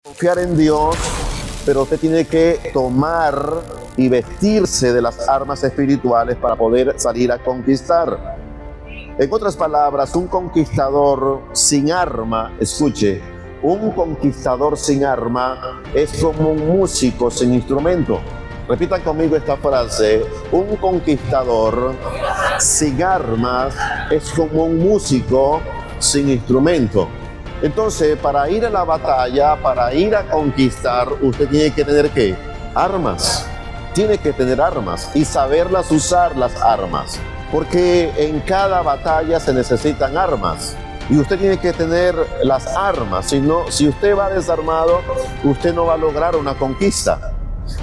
Confiar en Dios, pero usted tiene que tomar y vestirse de las armas espirituales para poder salir a conquistar. En otras palabras, un conquistador sin arma, escuche, un conquistador sin arma es como un músico sin instrumento. Repitan conmigo esta frase: un conquistador sin armas es como un músico sin instrumento. Entonces, para ir a la batalla, para ir a conquistar, usted tiene que tener ¿qué? Armas. Tiene que tener armas y saberlas usar las armas. Porque en cada batalla se necesitan armas. Y usted tiene que tener las armas. Si usted va desarmado, usted no va a lograr una conquista.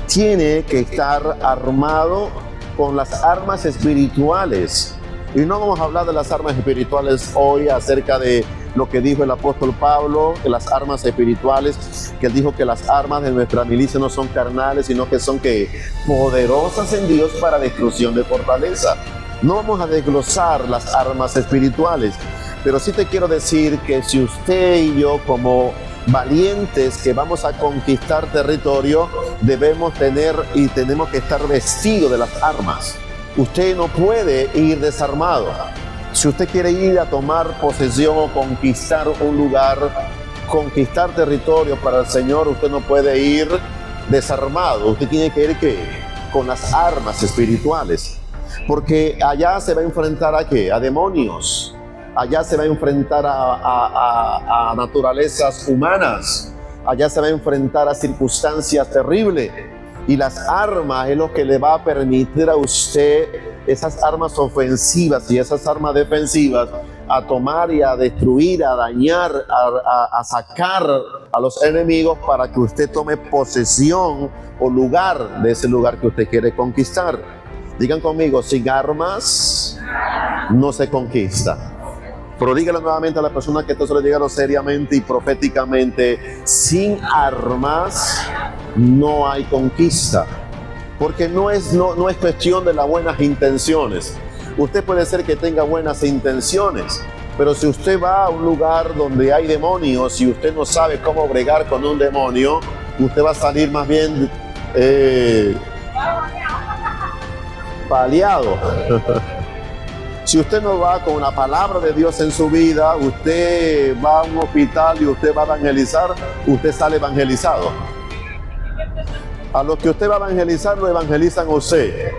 Tiene que estar armado con las armas espirituales. Y no vamos a hablar de las armas espirituales hoy acerca de lo que dijo el apóstol Pablo, que las armas espirituales, que él dijo que las armas de nuestra milicia no son carnales, sino que son poderosas en Dios para destrucción de fortaleza. No vamos a desglosar las armas espirituales, pero sí te quiero decir que si usted y yo, como valientes que vamos a conquistar territorio, debemos tener y tenemos que estar vestidos de las armas. Usted no puede ir desarmado. Si usted quiere ir a tomar posesión o conquistar un lugar, conquistar territorio para el Señor, usted no puede ir desarmado. Usted tiene que ir con las armas espirituales. Porque allá se va a enfrentar ¿a qué? A demonios. Allá se va a enfrentar a naturalezas humanas. Allá se va a enfrentar a circunstancias terribles. Y las armas es lo que le va a permitir a usted, esas armas ofensivas y esas armas defensivas, a tomar y a destruir, a dañar, a sacar a los enemigos para que usted tome posesión o lugar de ese lugar que usted quiere conquistar. Digan conmigo: sin armas no se conquista. Pero dígale nuevamente a la persona que esto se lo diga seriamente y proféticamente: sin armas no hay conquista. Porque no es cuestión de las buenas intenciones. Usted puede ser que tenga buenas intenciones, pero si usted va a un lugar donde hay demonios y usted no sabe cómo bregar con un demonio, usted va a salir más bien paliado. Si usted no va con la palabra de Dios en su vida, usted va a un hospital y usted va a evangelizar, usted sale evangelizado. A los que usted va a evangelizar, lo evangelizan a usted.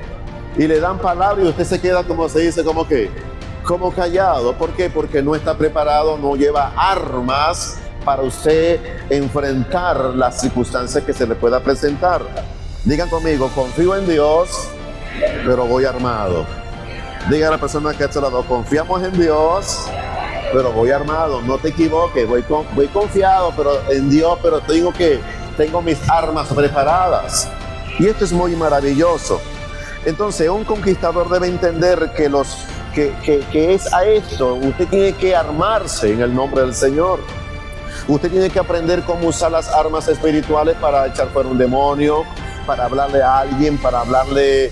Y le dan palabra y usted se queda, como se dice, como callado. ¿Por qué? Porque no está preparado, no lleva armas para usted enfrentar las circunstancias que se le pueda presentar. Digan conmigo: confío en Dios, pero voy armado. Diga a la persona que está al lado: confiamos en Dios, pero voy armado. No te equivoques, voy confiado en Dios, pero tengo mis armas preparadas. Y esto es muy maravilloso. Entonces, un conquistador debe entender que es a esto. Usted tiene que armarse en el nombre del Señor. Usted tiene que aprender cómo usar las armas espirituales para echar fuera un demonio, para hablarle a alguien, para hablarle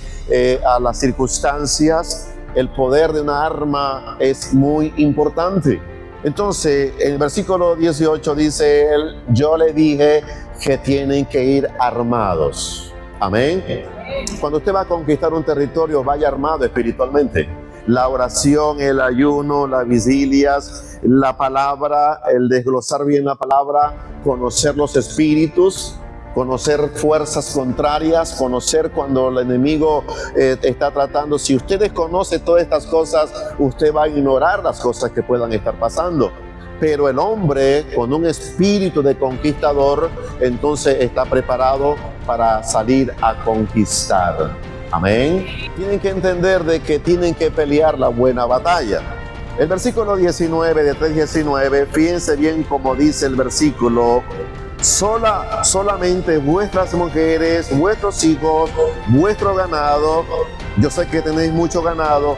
a las circunstancias. El poder de una arma es muy importante. Entonces, en el versículo 18 dice él: yo le dije que tienen que ir armados. Amén. Cuando usted va a conquistar un territorio, vaya armado espiritualmente. La oración, el ayuno, las vigilias, la palabra, el desglosar bien la palabra, conocer los espíritus, conocer fuerzas contrarias, conocer cuando el enemigo está tratando. Si usted desconoce todas estas cosas, usted va a ignorar las cosas que puedan estar pasando. Pero el hombre con un espíritu de conquistador, entonces está preparado para salir a conquistar. Amén. Tienen que entender de que tienen que pelear la buena batalla. El versículo 19 de 3:19, fíjense bien como dice el versículo: solamente vuestras mujeres, vuestros hijos, vuestro ganado, yo sé que tenéis mucho ganado,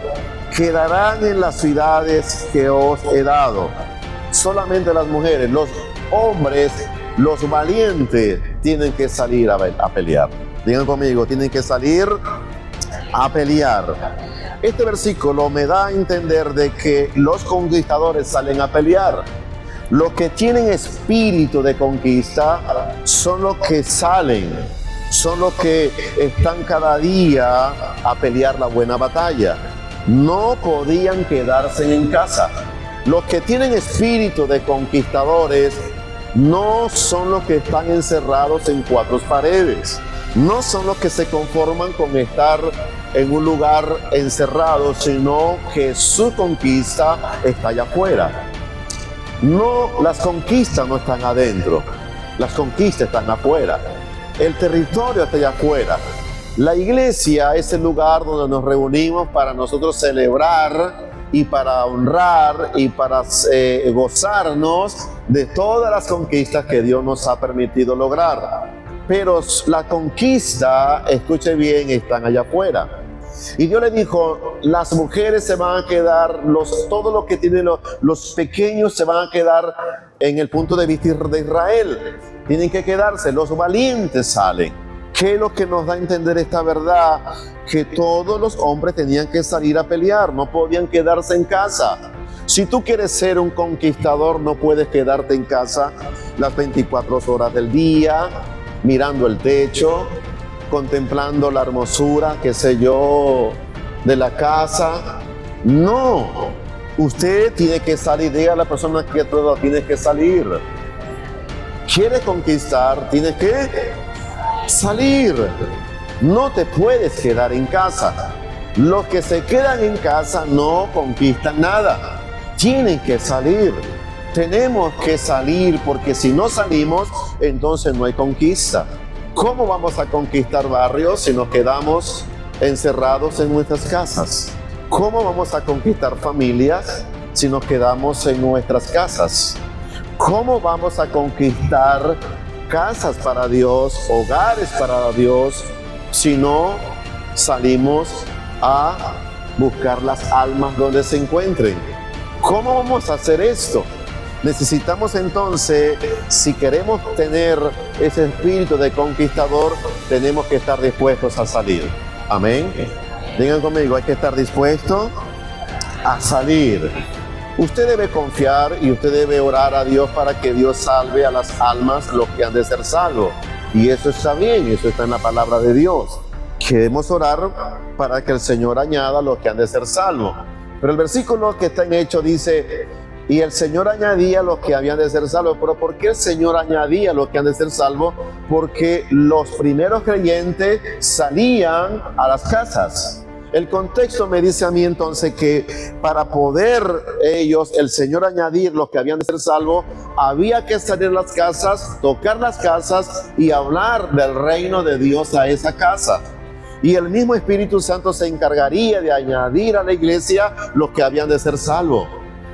quedarán en las ciudades que os he dado. Solamente las mujeres, los hombres, los valientes tienen que salir a pelear. Digan conmigo: tienen que salir a pelear. Este versículo me da a entender de que los conquistadores salen a pelear. Los que tienen espíritu de conquista son los que salen, son los que están cada día a pelear la buena batalla. No podían quedarse en casa. Los que tienen espíritu de conquistadores no son los que están encerrados en cuatro paredes. No son los que se conforman con estar en un lugar encerrado, sino que su conquista está allá afuera. No, las conquistas no están adentro, las conquistas están afuera. El territorio está allá afuera. La iglesia es el lugar donde nos reunimos para nosotros celebrar y para honrar y para gozarnos de todas las conquistas que Dios nos ha permitido lograr. Pero la conquista, escuche bien, están allá afuera. Y Dios le dijo, las mujeres se van a quedar, todo lo que tienen los pequeños se van a quedar en el punto de vista de Israel. Tienen que quedarse, los valientes salen. ¿Qué es lo que nos da a entender esta verdad? Que todos los hombres tenían que salir a pelear, no podían quedarse en casa. Si tú quieres ser un conquistador, no puedes quedarte en casa las 24 horas del día, mirando el techo, contemplando la hermosura, qué sé yo, de la casa. No, usted tiene que salir. Diga a la persona que todo tiene que salir. Quiere conquistar, tiene que salir. No te puedes quedar en casa. Los que se quedan en casa no conquistan nada. Tienen que salir. Tenemos que salir, porque si no salimos, entonces no hay conquista. ¿Cómo vamos a conquistar barrios si nos quedamos encerrados en nuestras casas? ¿Cómo vamos a conquistar familias si nos quedamos en nuestras casas? ¿Cómo vamos a conquistar casas para Dios, hogares para Dios, si no salimos a buscar las almas donde se encuentren? ¿Cómo vamos a hacer esto? Necesitamos entonces, si queremos tener ese espíritu de conquistador, tenemos que estar dispuestos a salir. Amén. Digan conmigo, hay que estar dispuesto a salir. Usted debe confiar y usted debe orar a Dios para que Dios salve a las almas, los que han de ser salvos. Y eso está bien, eso está en la palabra de Dios. Queremos orar para que el Señor añada a los que han de ser salvos. Pero el versículo que está en Hechos dice, y el Señor añadía a los que habían de ser salvos. ¿Pero por qué el Señor añadía a los que han de ser salvos? Porque los primeros creyentes salían a las casas. El contexto me dice a mí entonces que para poder ellos, el Señor añadir los que habían de ser salvos, había que salir a las casas, tocar las casas y hablar del reino de Dios a esa casa. Y el mismo Espíritu Santo se encargaría de añadir a la iglesia los que habían de ser salvos.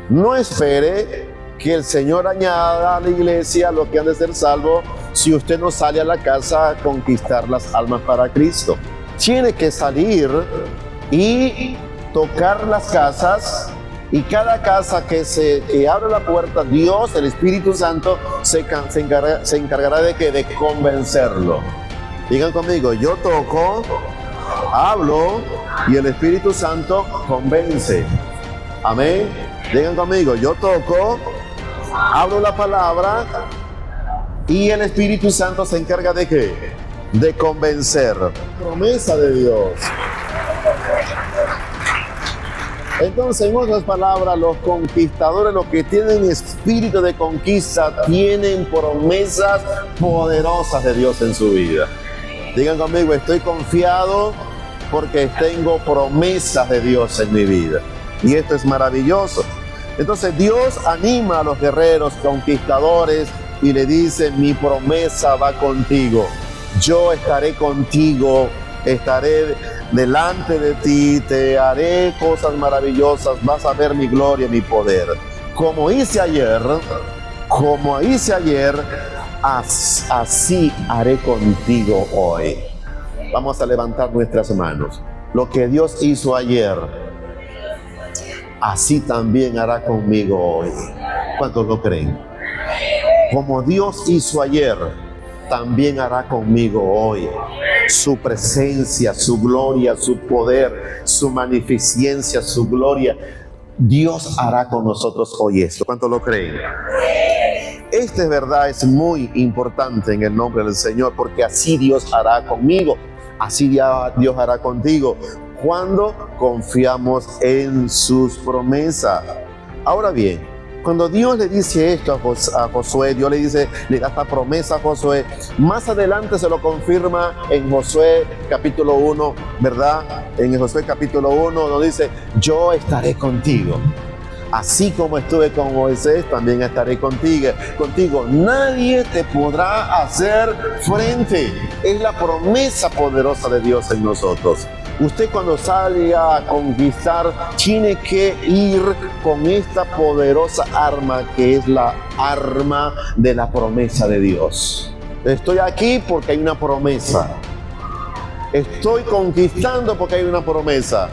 No espere que el Señor añada a la iglesia los que han de ser salvos si usted no sale a la casa a conquistar las almas para Cristo. Tiene que salir y tocar las casas, y cada casa que abre la puerta, Dios, el Espíritu Santo, se encargará de convencerlo. Digan conmigo, yo toco, hablo y el Espíritu Santo convence. Amén. Digan conmigo, yo toco, hablo la palabra y el Espíritu Santo se encarga de ¿qué? De convencer. Promesa de Dios. Entonces, en otras palabras, los conquistadores, los que tienen espíritu de conquista, tienen promesas poderosas de Dios en su vida. Digan conmigo, estoy confiado porque tengo promesas de Dios en mi vida. Y esto es maravilloso. Entonces Dios anima a los guerreros conquistadores y le dice, mi promesa va contigo. Yo estaré contigo, estaré delante de ti, te haré cosas maravillosas, vas a ver mi gloria y mi poder. Como hice ayer, así haré contigo hoy. Vamos a levantar nuestras manos. Lo que Dios hizo ayer, así también hará conmigo hoy. ¿Cuántos lo creen? Como Dios hizo ayer, también hará conmigo hoy. Su presencia, su gloria, su poder, su magnificencia, su gloria. Dios hará con nosotros hoy esto. ¿Cuántos lo creen? Esta verdad es muy importante en el nombre del Señor, porque así Dios hará conmigo, así Dios hará contigo, cuando confiamos en sus promesas. Ahora bien, cuando Dios le dice esto a Josué, Dios le da esta promesa a Josué, más adelante se lo confirma en Josué capítulo 1, ¿verdad? En Josué capítulo 1 nos dice, yo estaré contigo. Así como estuve con Moisés, también estaré contigo. Nadie te podrá hacer frente. Es la promesa poderosa de Dios en nosotros. Usted cuando sale a conquistar, tiene que ir con esta poderosa arma, que es la arma de la promesa de Dios. Estoy aquí porque hay una promesa. Estoy conquistando porque hay una promesa.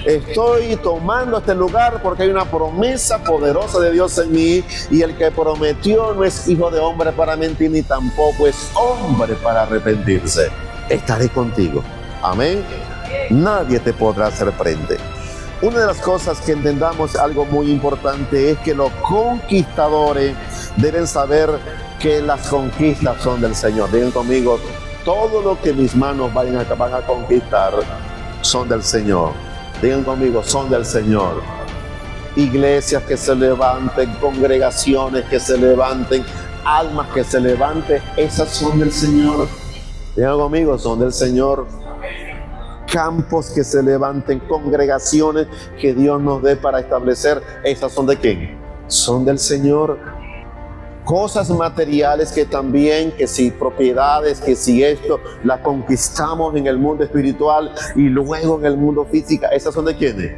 Estoy tomando este lugar porque hay una promesa poderosa de Dios en mí, y el que prometió no es hijo de hombre para mentir, ni tampoco es hombre para arrepentirse. Estaré contigo. Amén. Nadie te podrá hacer frente. Una de las cosas que entendamos, algo muy importante, es que los conquistadores deben saber que las conquistas son del Señor. Digan conmigo, todo lo que mis manos van a conquistar son del Señor. Digan conmigo, son del Señor. Iglesias que se levanten, congregaciones que se levanten, almas que se levanten, esas son del Señor. Digan conmigo, son del Señor. Campos que se levanten, congregaciones que Dios nos dé para establecer, esas son de quién? Son del Señor. Cosas materiales que también, que si propiedades, que si esto, las conquistamos en el mundo espiritual y luego en el mundo físico, ¿esas son de quiénes?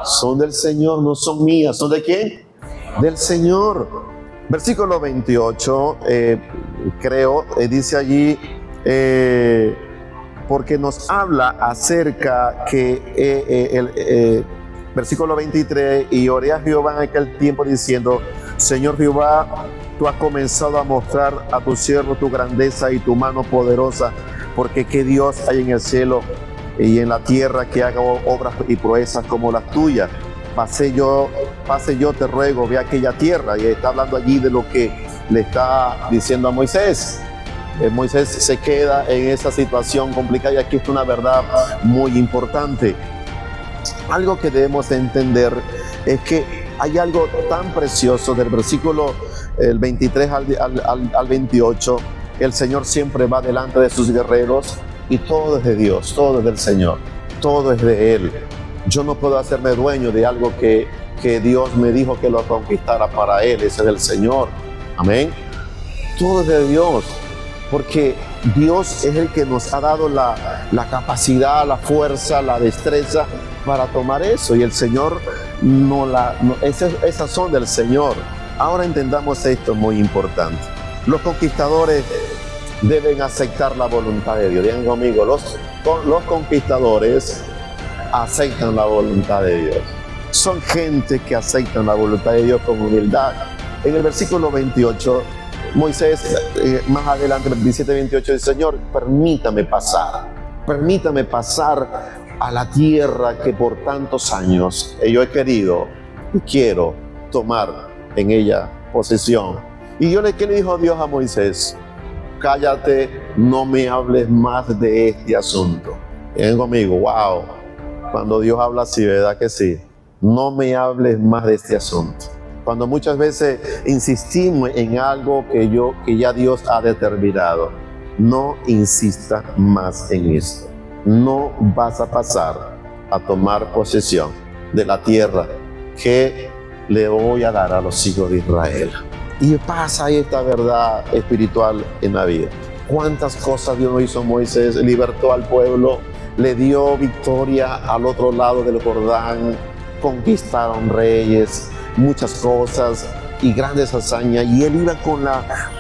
Son del Señor, no son mías. ¿Son de quién? Del Señor. Versículo 28, dice allí, porque nos habla acerca que versículo 23, y oré a Jehová en aquel tiempo diciendo, Señor Jehová, tú has comenzado a mostrar a tu siervo tu grandeza y tu mano poderosa, porque qué Dios hay en el cielo y en la tierra que haga obras y proezas como las tuyas. Pase yo, te ruego, ve aquella tierra. Y está hablando allí de lo que le está diciendo a Moisés. Moisés se queda en esa situación complicada, y aquí está una verdad muy importante. Algo que debemos entender es que hay algo tan precioso del versículo 23 al 28. El Señor siempre va delante de sus guerreros, y todo es de Dios, todo es del Señor, todo es de Él. Yo no puedo hacerme dueño de algo que Dios me dijo que lo conquistara para Él. Ese es del Señor. Amén. Todo es de Dios, porque Dios es el que nos ha dado la capacidad, la fuerza, la destreza para tomar eso, y el Señor esas son del Señor. Ahora entendamos esto muy importante. Los conquistadores deben aceptar la voluntad de Dios. Digan conmigo, los conquistadores aceptan la voluntad de Dios. Son gente que aceptan la voluntad de Dios con humildad. En el versículo 28, Moisés, más adelante, 27-28, dice, Señor, permítame pasar a la tierra que por tantos años yo he querido y quiero tomar en ella posesión. Y ¿qué le dijo Dios a Moisés? Cállate, no me hables más de este asunto. Ven conmigo, wow. Cuando Dios habla así, ¿verdad que sí? No me hables más de este asunto. Cuando muchas veces insistimos en algo que ya Dios ha determinado, no insista más en esto. No vas a pasar a tomar posesión de la tierra que le voy a dar a los hijos de Israel. Y pasa esta verdad espiritual en la vida. ¿Cuántas cosas Dios no hizo a Moisés? Libertó al pueblo, le dio victoria al otro lado del Jordán, conquistaron reyes, muchas cosas y grandes hazañas, y él iba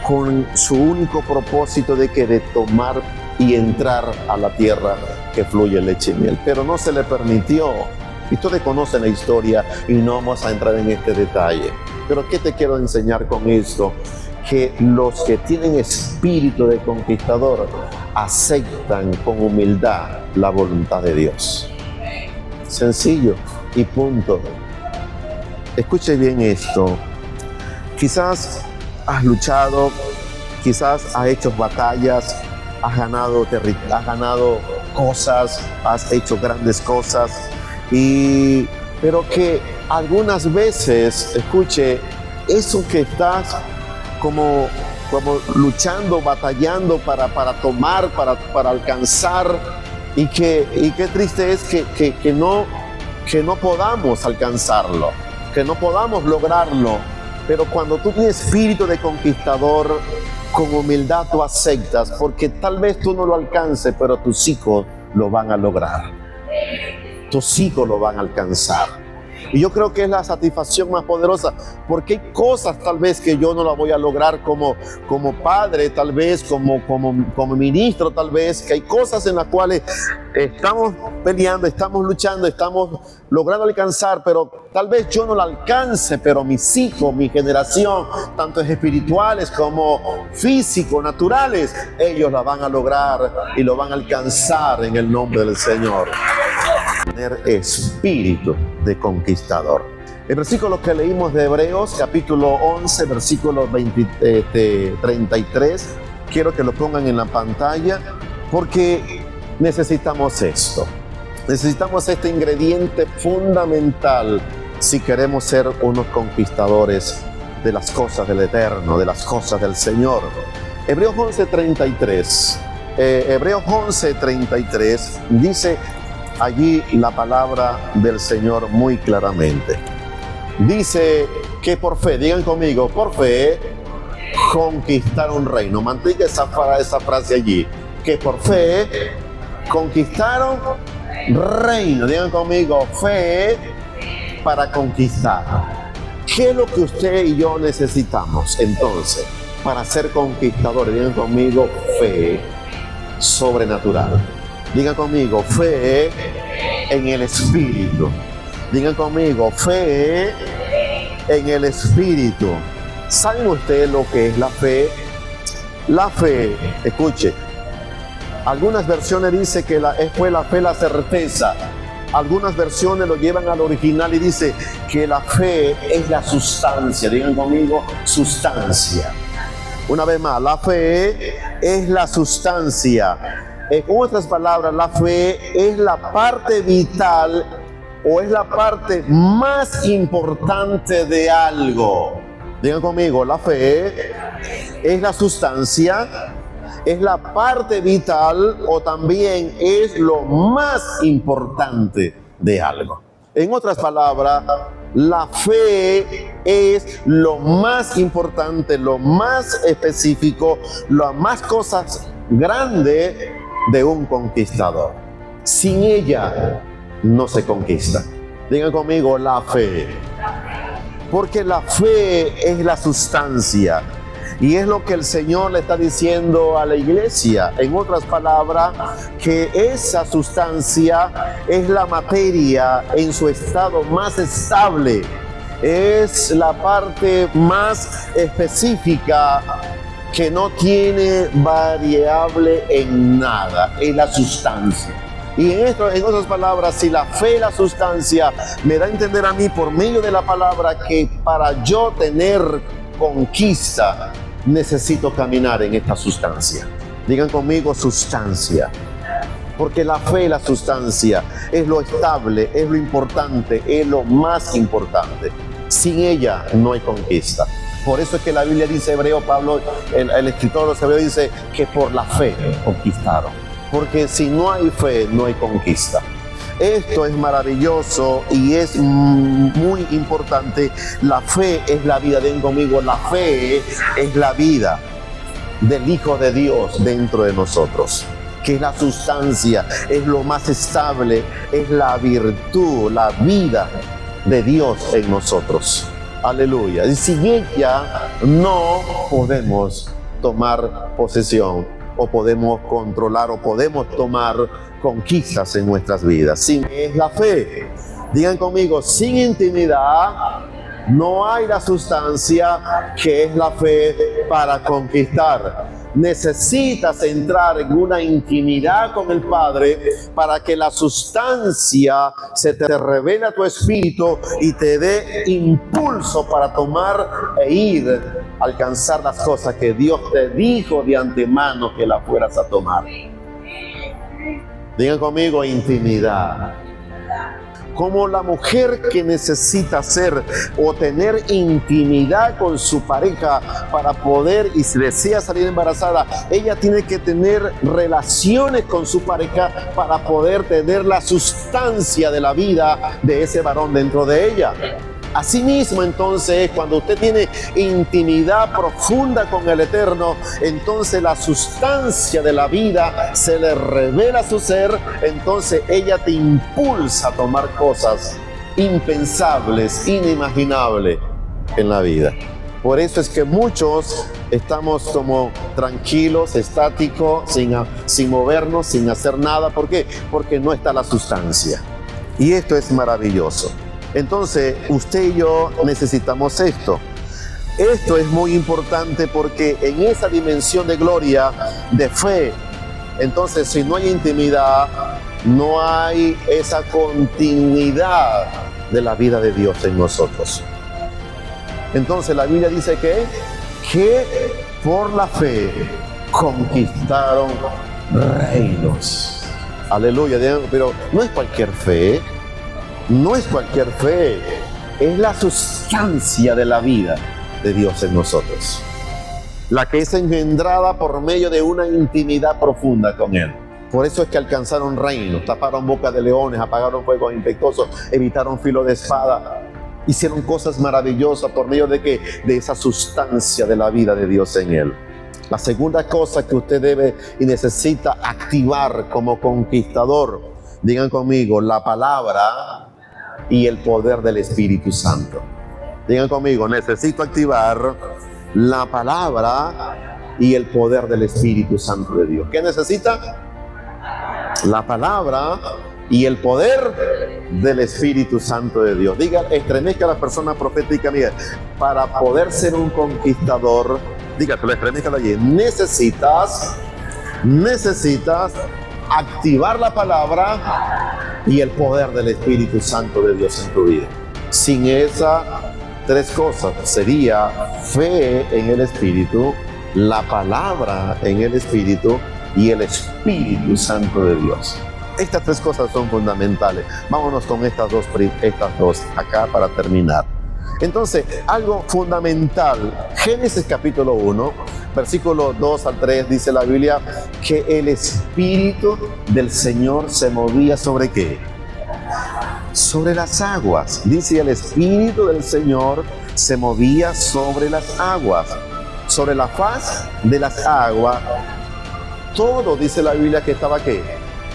con su único propósito de tomar y entrar a la tierra que fluye leche y miel, pero no se le permitió. Y ustedes conocen la historia y no vamos a entrar en este detalle. Pero ¿qué te quiero enseñar con esto? Que los que tienen espíritu de conquistador aceptan con humildad la voluntad de Dios. Sencillo y punto. escuche bien esto. Quizás has luchado, quizás has hecho batallas, has ganado cosas, has hecho grandes cosas, pero que algunas veces, escuche, eso que estás como luchando, batallando para tomar, para alcanzar, y qué triste es que no podamos alcanzarlo, que no podamos lograrlo. Pero cuando tú tienes espíritu de conquistador, con humildad tú aceptas, porque tal vez tú no lo alcances, pero tus hijos lo van a lograr. Tus hijos lo van a alcanzar. Y yo creo que es la satisfacción más poderosa, porque hay cosas tal vez que yo no la voy a lograr como padre, tal vez como ministro, tal vez, que hay cosas en las cuales estamos peleando, estamos luchando, estamos logrando alcanzar, pero tal vez yo no la alcance, pero mis hijos, mi generación, tanto espirituales como físicos, naturales, ellos la van a lograr y lo van a alcanzar en el nombre del Señor. Tener espíritu de conquistador. El versículo que leímos de Hebreos, capítulo 11, versículo 33, quiero que lo pongan en la pantalla, porque necesitamos esto. Necesitamos este ingrediente fundamental si queremos ser unos conquistadores de las cosas del Eterno, de las cosas del Señor. Hebreos 11:33. Hebreos 11:33 dice allí la palabra del Señor muy claramente. Dice que por fe, digan conmigo, por fe conquistar un reino. Mantenga esa frase allí. Que por fe conquistaron reino. Digan conmigo, fe para conquistar. ¿Qué es lo que usted y yo necesitamos entonces para ser conquistadores? Digan conmigo, fe sobrenatural. Digan conmigo, fe en el Espíritu. Digan conmigo, fe en el Espíritu. ¿Saben ustedes lo que es la fe? La fe, escuche, algunas versiones dicen que la fe la certeza. Algunas versiones lo llevan al original y dice que la fe es la sustancia. Digan conmigo, sustancia. Una vez más, la fe es la sustancia. En otras palabras, la fe es la parte vital o es la parte más importante de algo. Digan conmigo, la fe es la sustancia, es la parte vital o también es lo más importante de algo. En otras palabras, la fe es lo más importante, lo más específico, las más cosas grandes de un conquistador. Sin ella no se conquista. Digan conmigo, la fe. Porque la fe es la sustancia. Y es lo que el Señor le está diciendo a la iglesia. En otras palabras, que esa sustancia es la materia en su estado más estable. Es la parte más específica que no tiene variable en nada, es la sustancia. Y en otras palabras, si la fe es la sustancia, me da a entender a mí por medio de la palabra que para yo tener conquista, necesito caminar en esta sustancia. Digan conmigo, sustancia. Porque la fe es la sustancia, es lo estable, es lo importante, es lo más importante. Sin ella no hay conquista. Por eso es que la Biblia dice, Pablo, el escritor de los Hebreos dice que por la fe conquistaron. Porque si no hay fe, no hay conquista. Esto es maravilloso y es muy importante. La fe es la vida. Den conmigo, la fe es la vida del Hijo de Dios dentro de nosotros. Que es la sustancia, es lo más estable, es la virtud, la vida de Dios en nosotros. Aleluya. Y sin ella no podemos tomar posesión o podemos controlar o podemos tomar conquistas en nuestras vidas. Sin es la fe. Digan conmigo, sin intimidad no hay la sustancia que es la fe para conquistar. necesitas entrar en una intimidad con el Padre para que la sustancia se te revele a tu espíritu y te dé impulso para tomar e ir a alcanzar las cosas que Dios te dijo de antemano que las fueras a tomar. Digan conmigo, intimidad. Como la mujer que necesita hacer o tener intimidad con su pareja para poder, y si desea salir embarazada, ella tiene que tener relaciones con su pareja para poder tener la sustancia de la vida de ese varón dentro de ella. Asimismo, entonces, cuando usted tiene intimidad profunda con el Eterno, entonces la sustancia de la vida se le revela a su ser, entonces ella te impulsa a tomar cosas impensables, inimaginables en la vida. Por eso es que muchos estamos como tranquilos, estáticos, sin movernos, sin hacer nada. ¿Por qué? Porque no está la sustancia. Y esto es maravilloso. Entonces, usted y yo necesitamos esto. Esto es muy importante porque en esa dimensión de gloria, de fe, entonces si no hay intimidad, no hay esa continuidad de la vida de Dios en nosotros. Entonces la Biblia dice que por la fe conquistaron reinos. Aleluya, pero no es cualquier fe. No es cualquier fe, es la sustancia de la vida de Dios en nosotros, la que es engendrada por medio de una intimidad profunda con Él. Por eso es que alcanzaron reinos, taparon boca de leones, apagaron fuegos impetuosos, evitaron filo de espada, hicieron cosas maravillosas por medio de esa sustancia de la vida de Dios en Él. La segunda cosa que usted debe y necesita activar como conquistador, digan conmigo, la palabra y el poder del Espíritu Santo. Digan conmigo, necesito activar la palabra y el poder del Espíritu Santo de Dios. ¿Qué necesita? La palabra y el poder del Espíritu Santo de Dios. Diga, estremezca a la persona profética, mira, para poder ser un conquistador, dígatelo, estremezcalo allí. Necesitas activar la palabra y el poder del Espíritu Santo de Dios en tu vida. Sin esas tres cosas, sería fe en el Espíritu, la palabra en el Espíritu y el Espíritu Santo de Dios. Estas tres cosas son fundamentales. Vámonos con estas dos acá para terminar. Entonces, algo fundamental, Génesis capítulo 1, versículo 2 al 3, dice la Biblia que el Espíritu del Señor se movía ¿sobre qué? Sobre las aguas. Dice, el Espíritu del Señor se movía sobre las aguas, sobre la faz de las aguas. Todo, dice la Biblia, que estaba ¿qué?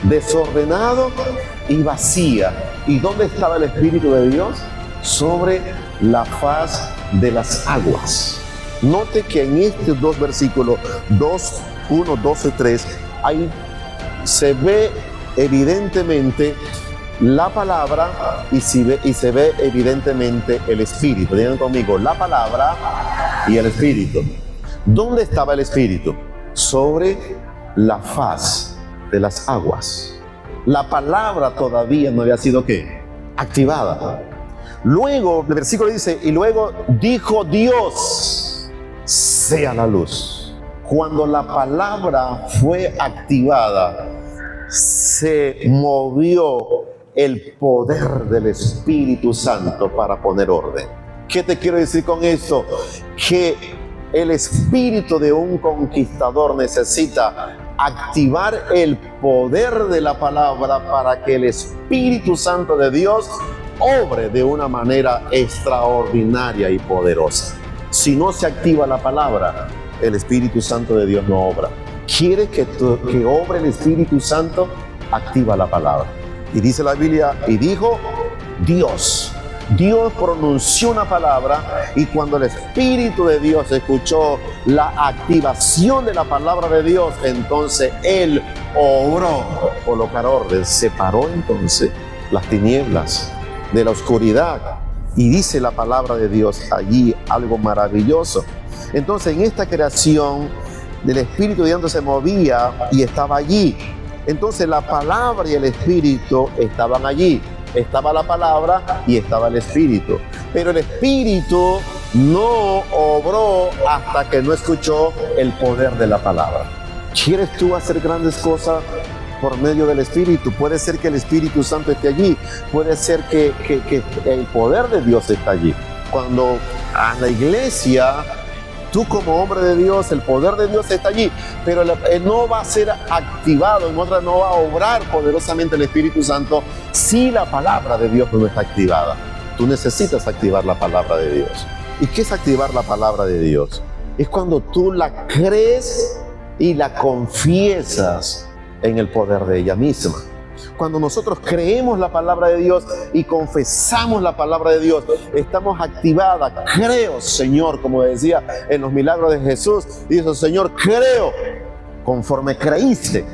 Desordenado y vacía. ¿Y dónde estaba el Espíritu de Dios? Sobre la faz de las aguas. Note que en estos dos versículos, 1, 12, 3, ahí se ve evidentemente la palabra y se ve evidentemente el Espíritu. Digan conmigo, la palabra y el Espíritu. ¿Dónde estaba el Espíritu? Sobre la faz de las aguas. La palabra todavía no había sido ¿qué? Activada. Luego, el versículo dice, y luego dijo Dios, sea la luz. Cuando la palabra fue activada, se movió el poder del Espíritu Santo para poner orden. ¿Qué te quiero decir con esto? Que el espíritu de un conquistador necesita activar el poder de la palabra para que el Espíritu Santo de Dios obre de una manera extraordinaria y poderosa. Si no se activa la palabra, el Espíritu Santo de Dios no obra. ¿Quieres que obre el Espíritu Santo? Activa la palabra. Y dice la Biblia, y dijo Dios. Dios pronunció una palabra, y cuando el Espíritu de Dios escuchó la activación de la palabra de Dios, entonces Él obró colocar orden. Separó entonces las tinieblas de la oscuridad. Y dice la palabra de Dios allí algo maravilloso. Entonces, en esta creación el Espíritu de Dios se movía y estaba allí. Entonces la palabra y el Espíritu estaban allí. Estaba la palabra y estaba el Espíritu. Pero el Espíritu no obró hasta que no escuchó el poder de la palabra. ¿Quieres tú hacer grandes cosas por medio del Espíritu? Puede ser que el Espíritu Santo esté allí. Puede ser que el poder de Dios está allí. Cuando a la iglesia, tú como hombre de Dios, el poder de Dios está allí, pero no va a ser activado, no va a obrar poderosamente el Espíritu Santo si la palabra de Dios no está activada. Tú necesitas activar la palabra de Dios. ¿Y qué es activar la palabra de Dios? Es cuando tú la crees y la confiesas en el poder de ella misma. Cuando nosotros creemos la palabra de Dios y confesamos la palabra de Dios, estamos activadas. Creo, Señor, como decía en los milagros de Jesús, dice, Señor, creo, conforme creíste,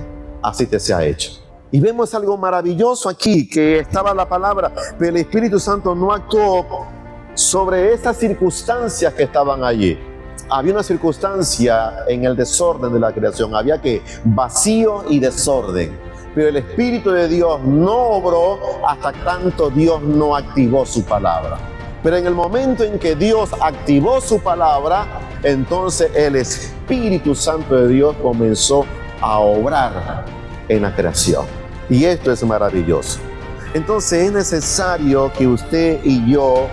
así te sea hecho. Y vemos algo maravilloso aquí, que estaba la palabra, pero el Espíritu Santo no actuó sobre estas circunstancias que estaban allí. Había una circunstancia en el desorden de la creación, había que vacío y desorden. Pero el Espíritu de Dios no obró hasta tanto Dios no activó su palabra. Pero en el momento en que Dios activó su palabra, entonces el Espíritu Santo de Dios comenzó a obrar en la creación. Y esto es maravilloso. Entonces es necesario que usted y yo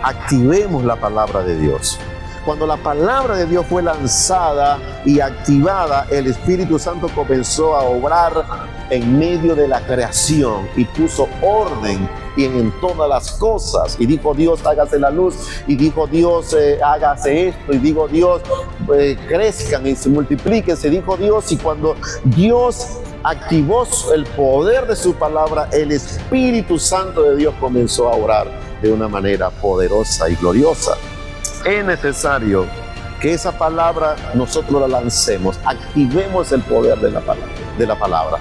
activemos la palabra de Dios. Cuando la palabra de Dios fue lanzada y activada, el Espíritu Santo comenzó a obrar en medio de la creación y puso orden en todas las cosas. Y dijo Dios, hágase la luz. Y dijo Dios, hágase esto. Y dijo Dios, crezcan y se multipliquen. Se dijo Dios, y cuando Dios activó el poder de su palabra, el Espíritu Santo de Dios comenzó a obrar de una manera poderosa y gloriosa. Es necesario que esa palabra nosotros la lancemos, activemos el poder de la palabra.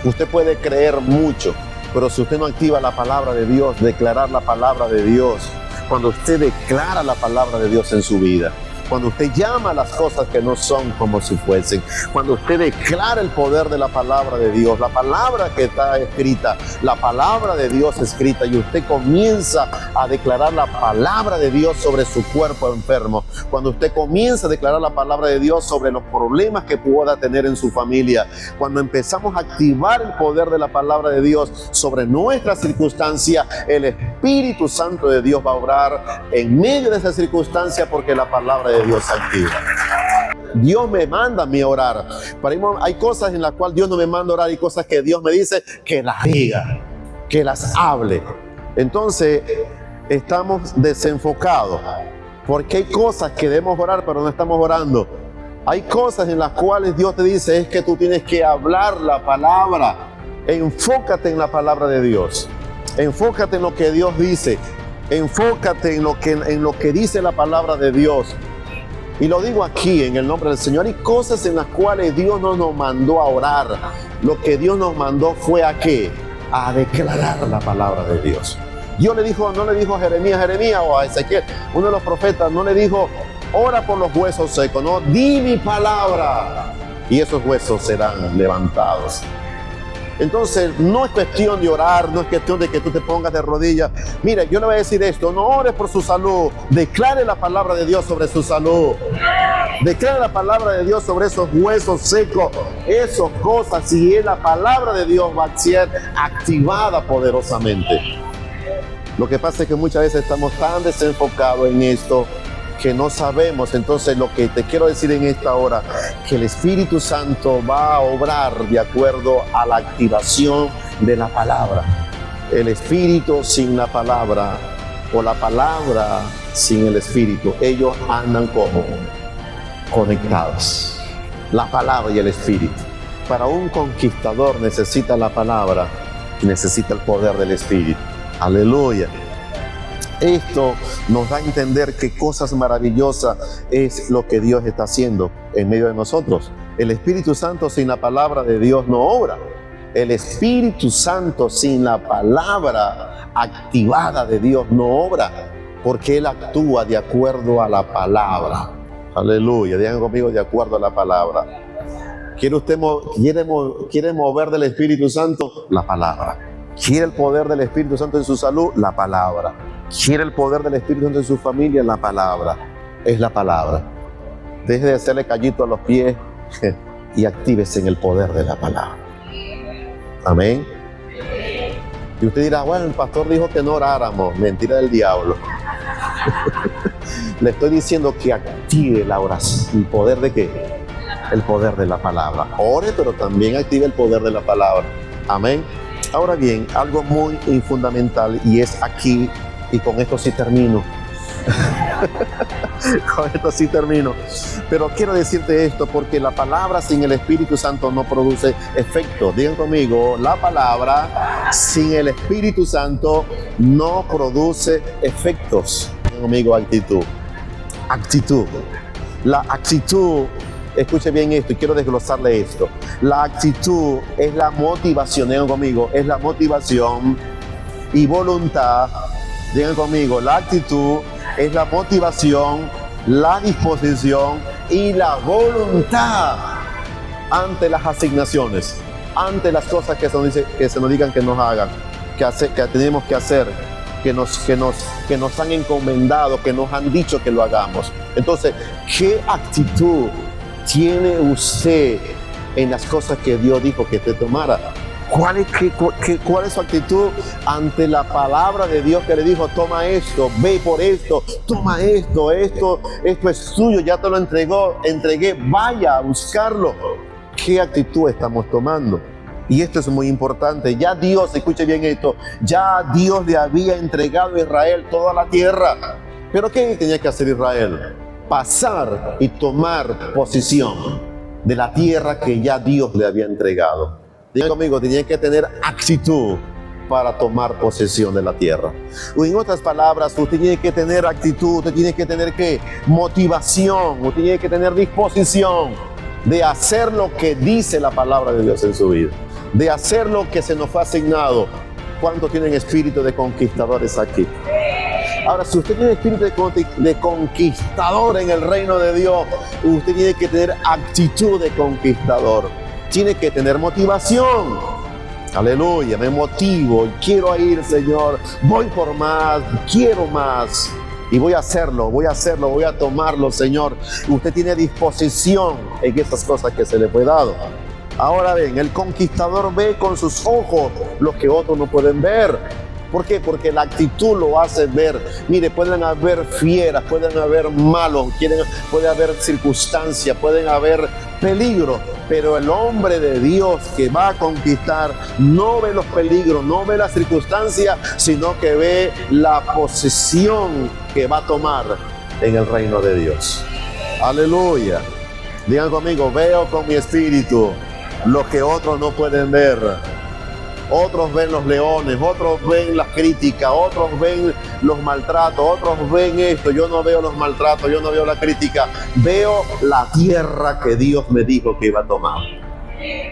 Usted puede creer mucho, pero si usted no activa la palabra de Dios, declarar la palabra de Dios, cuando usted declara la palabra de Dios en su vida, cuando usted llama a las cosas que no son como si fuesen, cuando usted declara el poder de la palabra de Dios, la palabra que está escrita, la palabra de Dios escrita, y usted comienza a declarar la palabra de Dios sobre su cuerpo enfermo, cuando usted comienza a declarar la palabra de Dios sobre los problemas que pueda tener en su familia, cuando empezamos a activar el poder de la palabra de Dios sobre nuestra circunstancia, el Espíritu Santo de Dios va a obrar en medio de esa circunstancia, porque la palabra de Dios activa. Dios me manda a mí orar. Hay cosas en las cuales Dios no me manda a orar, y cosas que Dios me dice que las diga, que las hable. Entonces estamos desenfocados, porque hay cosas que debemos orar pero no estamos orando. Hay cosas en las cuales Dios te dice es que tú tienes que hablar la palabra. Enfócate en la palabra de Dios, enfócate en lo que Dios dice, enfócate en lo que dice la palabra de Dios. Y lo digo aquí en el nombre del Señor. Hay cosas en las cuales Dios no nos mandó a orar. Lo que Dios nos mandó fue ¿a qué? A declarar la palabra de Dios. Dios no le dijo a Jeremías o a Ezequiel, uno de los profetas, no le dijo, ora por los huesos secos, no, di mi palabra y esos huesos serán levantados. Entonces no es cuestión de orar, no es cuestión de que tú te pongas de rodillas. Mire, yo le voy a decir esto, no ores por su salud, declare la palabra de Dios sobre su salud, declare la palabra de Dios sobre esos huesos secos, esas cosas, y la palabra de Dios va a ser activada poderosamente. Lo que pasa es que muchas veces estamos tan desenfocados en esto que no sabemos. Entonces lo que te quiero decir en esta hora, que el Espíritu Santo va a obrar de acuerdo a la activación de la palabra. El Espíritu sin la palabra, o la palabra sin el Espíritu, ellos andan como conectados. La palabra y el Espíritu. Para un conquistador necesita la palabra, necesita el poder del Espíritu. Aleluya. Esto nos da a entender qué cosas maravillosas es lo que Dios está haciendo en medio de nosotros. El Espíritu Santo sin la palabra de Dios no obra. El Espíritu Santo sin la palabra activada de Dios no obra, porque Él actúa de acuerdo a la palabra. Aleluya. Digan conmigo de acuerdo a la palabra. ¿Quiere usted quiere mover del Espíritu Santo? La palabra. ¿Quiere el poder del Espíritu Santo en su salud? La palabra. ¿Quiere el poder del Espíritu Santo en su familia? La palabra. Es la palabra. Deje de hacerle callito a los pies y actívese en el poder de la palabra. Amén. Y usted dirá, bueno, el pastor dijo que no oráramos. Mentira del diablo. Le estoy diciendo que active la oración. ¿El poder de qué? El poder de la palabra. Ore, pero también active el poder de la palabra. Amén. Ahora bien, algo muy fundamental, y es aquí, y con esto sí termino. Con esto sí termino. Pero quiero decirte esto porque la palabra sin el Espíritu Santo no produce efecto. Digan conmigo, la palabra sin el Espíritu Santo no produce efectos. Digan conmigo, actitud. Actitud. La actitud, escuche bien esto y quiero desglosarle esto. La actitud es la motivación, digan conmigo, es la motivación y voluntad. Digan conmigo, la actitud es la motivación, la disposición y la voluntad ante las asignaciones, ante las cosas que se nos digan que nos hagan, que tenemos que hacer, que nos han encomendado, que nos han dicho que lo hagamos. Entonces, ¿qué actitud tiene usted en las cosas que Dios dijo que te tomara? ¿Cuál es su actitud ante la palabra de Dios que le dijo, toma esto, ve por esto, toma esto es tuyo, ya te lo entregué, vaya a buscarlo? ¿Qué actitud estamos tomando? Y esto es muy importante. Ya Dios, escuche bien esto, ya Dios le había entregado a Israel toda la tierra. ¿Pero qué tenía que hacer Israel? Pasar y tomar posesión de la tierra que ya Dios le había entregado. Digan conmigo, tenía que tener actitud para tomar posesión de la tierra. O en otras palabras, usted tiene que tener actitud, usted tiene que tener ¿qué? Motivación, usted tiene que tener disposición de hacer lo que dice la palabra de Dios en su vida, de hacer lo que se nos fue asignado. ¿Cuántos tienen espíritu de conquistadores aquí? Ahora, si usted tiene espíritu de conquistador en el reino de Dios, usted tiene que tener actitud de conquistador. Tiene que tener motivación. Aleluya, me motivo, quiero ir, Señor, voy por más, quiero más. Y voy a hacerlo, voy a tomarlo, Señor. Usted tiene disposición en esas cosas que se le fue dado. Ahora bien, el conquistador ve con sus ojos lo que otros no pueden ver. ¿Por qué? Porque la actitud lo hace ver. Mire, pueden haber fieras, pueden haber malos, puede haber circunstancias, pueden haber peligros, pero el hombre de Dios que va a conquistar no ve los peligros, no ve las circunstancias, sino que ve la posesión que va a tomar en el reino de Dios. Aleluya. Digan conmigo, veo con mi espíritu lo que otros no pueden ver. Otros ven los leones, otros ven las críticas, otros ven los maltratos, otros ven esto. Yo no veo los maltratos, yo no veo la crítica. Veo la tierra que Dios me dijo que iba a tomar.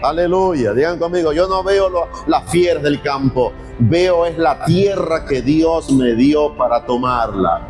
Aleluya. Digan conmigo, yo no veo las fieras del campo. Veo es la tierra que Dios me dio para tomarla.